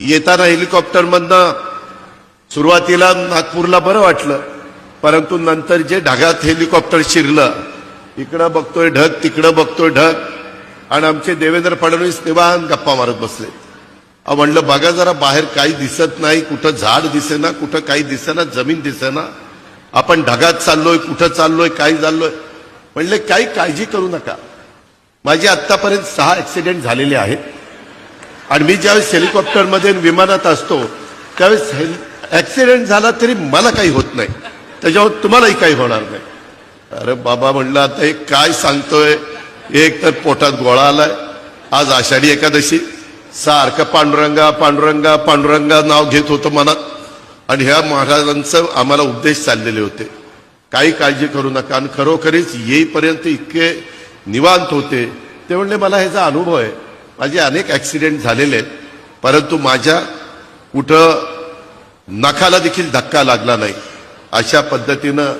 येताना हेलिकॉप्टरमधनं सुरुवातीला नागपूरला बरं वाटलं, परंतु नंतर जे ढगात हेलिकॉप्टर शिरलं, इकडं बघतोय ढग तिकडं बघतोय ढग, आणि आमचे देवेंद्र फडणवीस निवांत गप्पा मारत बसले. म्हणलं बघा जरा बाहेर काही दिसत नाही, कुठं झाड दिसेना, कुठं काही दिसेना, जमीन दिसेना, आपण ढगात चाललोय, कुठं चाललोय, काय चाललोय. म्हणले काही काळजी करू नका. माझे आत्तापर्यंत 6 ऍक्सिडेंट झालेले आहेत, आणि मी ज्यावेळेस हेलिकॉप्टरमध्ये विमानात असतो त्यावेळेस ऍक्सिडेंट झाला तरी मला काही होत नाही, त्याच्यावर तुम्हालाही काही होणार नाही. अरे बाबा म्हणलं आता हे काय सांगतोय, एक तर पोटात गोळा आलाय, आज आषाढी एकादशी, सारखं पांडुरंगा पांडुरंगा पांडुरंगा नाव घेत होतं मनात, आणि ह्या महाराजांचं आम्हाला उपदेश चाललेले होते, काही काळजी करू नका. आणि खरोखरीच येईपर्यंत इतके निवांत होते. ते म्हणले मला ह्याचा अनुभव आहे, माझे अनेक ऍक्सिडेंट झालेले आहेत, परंतु माझ्या कुठं नखाला देखील धक्का लागला नाही. अशा पद्धतीनं